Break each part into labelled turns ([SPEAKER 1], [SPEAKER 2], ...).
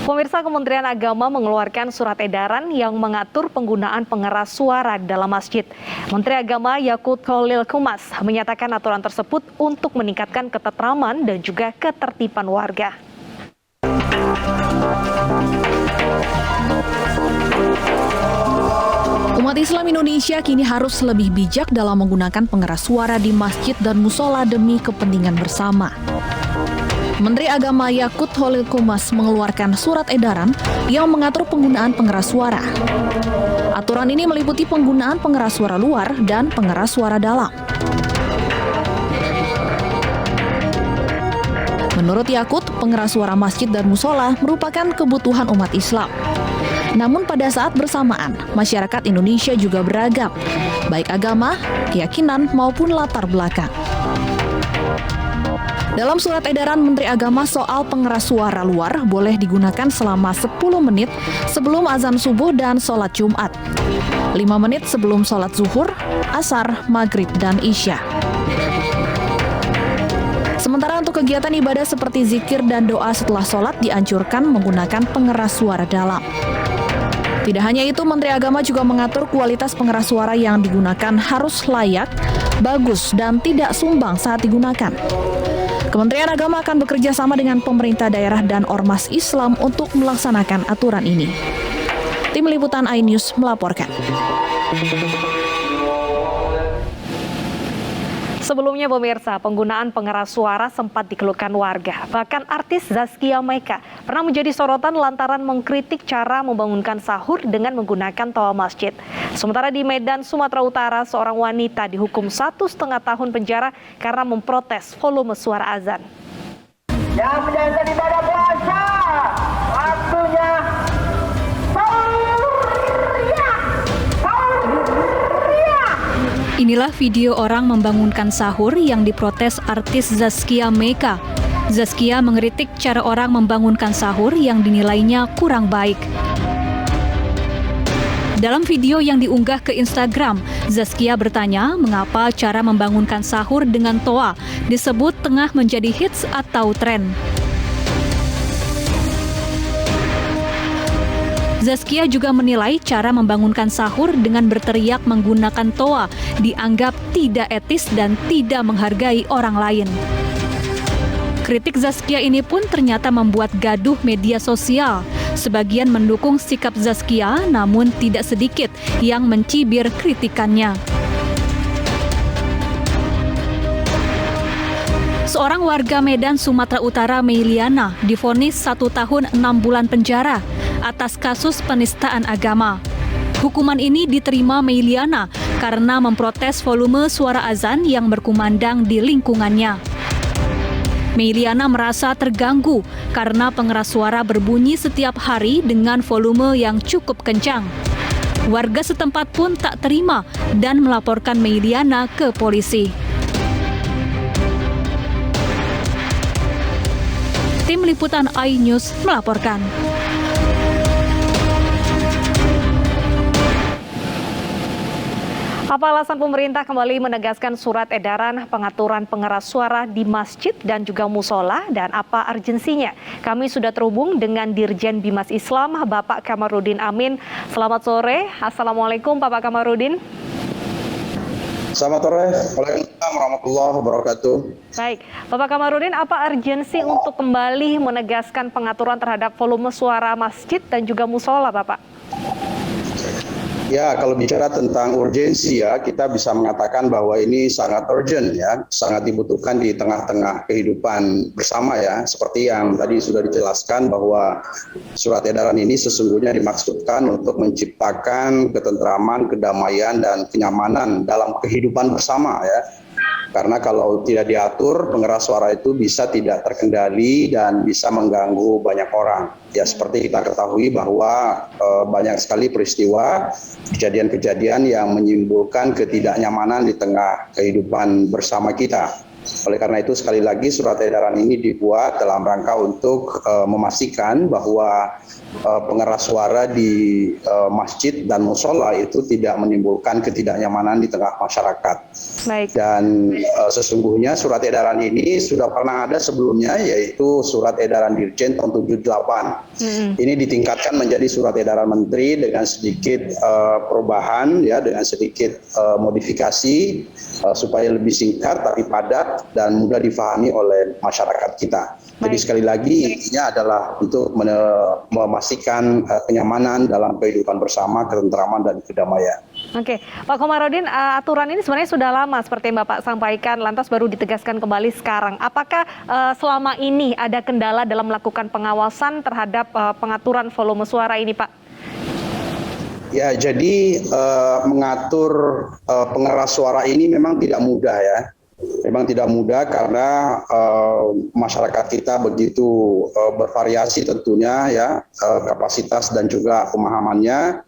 [SPEAKER 1] Pemirsa, Kementerian Agama mengeluarkan surat edaran yang mengatur penggunaan pengeras suara dalam masjid. Menteri Agama Yakut Khalil Qumas menyatakan aturan tersebut untuk meningkatkan ketentraman dan juga ketertiban warga.
[SPEAKER 2] Umat Islam Indonesia kini harus lebih bijak dalam menggunakan pengeras suara di masjid dan musola demi kepentingan bersama. Menteri Agama Yakut Khalil Qumas mengeluarkan surat edaran yang mengatur penggunaan pengeras suara. Aturan ini meliputi penggunaan pengeras suara luar dan pengeras suara dalam. Menurut Yakut, pengeras suara masjid dan musola merupakan kebutuhan umat Islam. Namun pada saat bersamaan, masyarakat Indonesia juga beragam, baik agama, keyakinan, maupun latar belakang. Dalam surat edaran Menteri Agama soal pengeras suara luar boleh digunakan selama 10 menit sebelum azan subuh dan sholat Jumat, 5 menit sebelum sholat zuhur, asar, maghrib, dan isya. Sementara untuk kegiatan ibadah seperti zikir dan doa setelah sholat dianjurkan menggunakan pengeras suara dalam. Tidak hanya itu, Menteri Agama juga mengatur kualitas pengeras suara yang digunakan harus layak, bagus, dan tidak sumbang saat digunakan. Kementerian Agama akan bekerja sama dengan pemerintah daerah dan ormas Islam untuk melaksanakan aturan ini. Tim Liputan iNews melaporkan.
[SPEAKER 1] Sebelumnya pemirsa, penggunaan pengeras suara sempat dikeluhkan warga. Bahkan artis Zaskia Meika pernah menjadi sorotan lantaran mengkritik cara membangunkan sahur dengan menggunakan toa masjid. Sementara di Medan, Sumatera Utara, seorang wanita dihukum 1,5 tahun penjara karena memprotes volume suara azan.
[SPEAKER 3] Yang menjalankan ibadah puasa, waktunya
[SPEAKER 4] Inilah video orang membangunkan sahur yang diprotes artis Zaskia Meika. Zaskia mengkritik cara orang membangunkan sahur yang dinilainya kurang baik. Dalam video yang diunggah ke Instagram, Zaskia bertanya mengapa cara membangunkan sahur dengan toa disebut tengah menjadi hits atau tren. Zaskia juga menilai cara membangunkan sahur dengan berteriak menggunakan toa dianggap tidak etis dan tidak menghargai orang lain. Kritik Zaskia ini pun ternyata membuat gaduh media sosial. Sebagian mendukung sikap Zaskia, namun tidak sedikit yang mencibir kritikannya. Seorang warga Medan, Sumatera Utara, Meiliana, divonis 1 tahun 6 bulan penjara atas kasus penistaan agama. Hukuman ini diterima Meiliana karena memprotes volume suara azan yang berkumandang di lingkungannya. Meiliana merasa terganggu karena pengeras suara berbunyi setiap hari dengan volume yang cukup kencang. Warga setempat pun tak terima dan melaporkan Meiliana ke polisi. Tim Liputan iNews melaporkan.
[SPEAKER 1] Apa alasan pemerintah kembali menegaskan surat edaran pengaturan pengeras suara di masjid dan juga musola, dan apa urgensinya? Kami sudah terhubung dengan Dirjen Bimas Islam, Bapak Kamarudin Amin. Selamat sore. Assalamualaikum, Bapak Kamarudin.
[SPEAKER 5] Selamat sore. Waalaikumsalam warahmatullahi wabarakatuh.
[SPEAKER 1] Baik, Bapak Kamarudin, apa urgensi untuk kembali menegaskan pengaturan terhadap volume suara masjid dan juga musola, Bapak?
[SPEAKER 5] Ya, kalau bicara tentang urgensi ya, kita bisa mengatakan bahwa ini sangat urgent ya, sangat dibutuhkan di tengah-tengah kehidupan bersama ya. Seperti yang tadi sudah dijelaskan bahwa surat edaran ini sesungguhnya dimaksudkan untuk menciptakan ketentraman, kedamaian, dan kenyamanan dalam kehidupan bersama ya. Karena kalau tidak diatur, pengeras suara itu bisa tidak terkendali dan bisa mengganggu banyak orang. Ya seperti kita ketahui bahwa banyak sekali peristiwa, kejadian-kejadian yang menimbulkan ketidaknyamanan di tengah kehidupan bersama kita. Oleh karena itu sekali lagi surat edaran ini dibuat dalam rangka untuk memastikan bahwa pengeras suara di masjid dan musola itu tidak menimbulkan ketidaknyamanan di tengah masyarakat.
[SPEAKER 1] Baik.
[SPEAKER 5] Dan sesungguhnya surat edaran ini sudah pernah ada sebelumnya, yaitu surat edaran Dirjen tahun 78. Ini ditingkatkan menjadi surat edaran Menteri dengan sedikit perubahan, ya, dengan sedikit modifikasi supaya lebih singkat tapi padat dan mudah difahami oleh masyarakat kita. Jadi sekali lagi intinya adalah untuk memastikan kenyamanan dalam kehidupan bersama, ketentraman dan kedamaian.
[SPEAKER 1] Oke, Pak Komarudin, aturan ini sebenarnya sudah lama seperti yang Bapak sampaikan, lantas baru ditegaskan kembali sekarang. Apakah selama ini ada kendala dalam melakukan pengawasan terhadap pengaturan volume suara ini, Pak?
[SPEAKER 5] Ya, jadi mengatur pengeras suara ini memang tidak mudah ya. Memang tidak mudah karena masyarakat kita begitu bervariasi tentunya ya, kapasitas dan juga pemahamannya.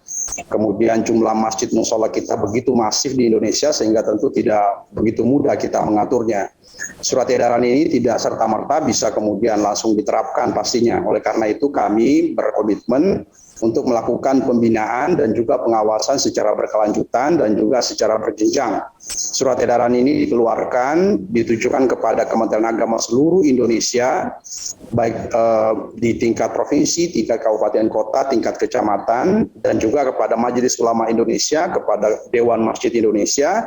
[SPEAKER 5] Kemudian jumlah masjid musola kita begitu masif di Indonesia sehingga tentu tidak begitu mudah kita mengaturnya. Surat edaran ini tidak serta-merta bisa kemudian langsung diterapkan pastinya. Oleh karena itu kami berkomitmen untuk melakukan pembinaan dan juga pengawasan secara berkelanjutan dan juga secara berjenjang. Surat edaran ini dikeluarkan, ditujukan kepada Kementerian Agama seluruh Indonesia, baik di tingkat provinsi, tingkat kabupaten kota, tingkat kecamatan, dan juga kepada Majelis Ulama Indonesia, kepada Dewan Masjid Indonesia,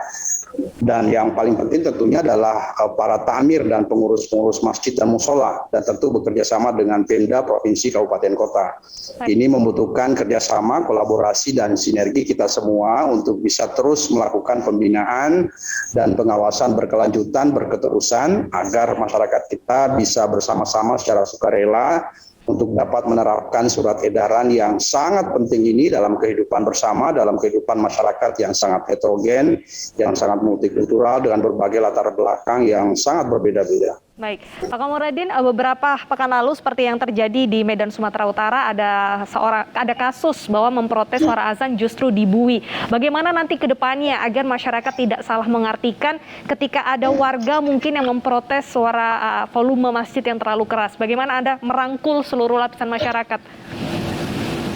[SPEAKER 5] dan yang paling penting tentunya adalah para takmir dan pengurus-pengurus masjid dan musola, dan tentu bekerja sama dengan Pemda, provinsi, kabupaten, kota. Ini membutuhkan kerjasama, kolaborasi, dan sinergi kita semua untuk bisa terus melakukan pembinaan dan pengawasan berkelanjutan, berketerusan, agar masyarakat kita bisa bersama-sama secara sukarela untuk dapat menerapkan surat edaran yang sangat penting ini dalam kehidupan bersama, dalam kehidupan masyarakat yang sangat heterogen, yang sangat multikultural dengan berbagai latar belakang yang sangat berbeda-beda.
[SPEAKER 1] Baik, Pak Komarudin, beberapa pekan lalu seperti yang terjadi di Medan, Sumatera Utara, ada kasus bahwa memprotes suara azan justru dibui. Bagaimana nanti ke depannya agar masyarakat tidak salah mengartikan ketika ada warga mungkin yang memprotes suara volume masjid yang terlalu keras? Bagaimana Anda merangkul seluruh lapisan masyarakat?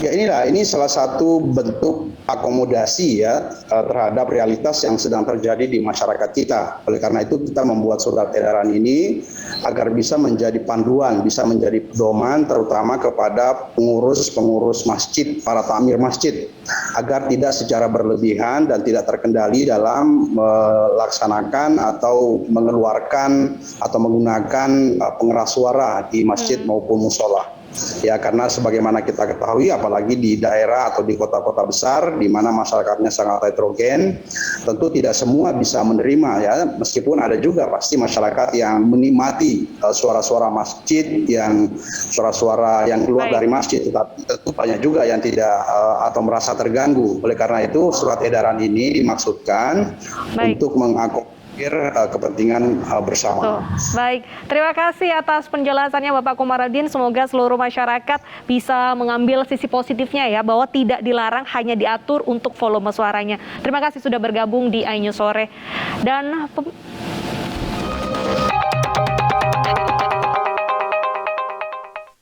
[SPEAKER 5] Ya ini salah satu bentuk akomodasi ya terhadap realitas yang sedang terjadi di masyarakat kita. Oleh karena itu kita membuat surat edaran ini agar bisa menjadi panduan, bisa menjadi pedoman terutama kepada pengurus-pengurus masjid, para takmir masjid, agar tidak secara berlebihan dan tidak terkendali dalam melaksanakan atau mengeluarkan atau menggunakan pengeras suara di masjid maupun musola. Ya, karena sebagaimana kita ketahui apalagi di daerah atau di kota-kota besar di mana masyarakatnya sangat heterogen, tentu tidak semua bisa menerima ya, meskipun ada juga pasti masyarakat yang menikmati suara-suara masjid, yang suara-suara yang keluar dari masjid, tetapi tentu banyak juga yang tidak atau merasa terganggu. Oleh karena itu surat edaran ini dimaksudkan untuk mengakomodir kepentingan bersama.
[SPEAKER 1] Baik, terima kasih atas penjelasannya Bapak Komarudin. Semoga seluruh masyarakat bisa mengambil sisi positifnya ya, bahwa tidak dilarang, hanya diatur untuk volume suaranya. Terima kasih sudah bergabung di iNews Sore. Dan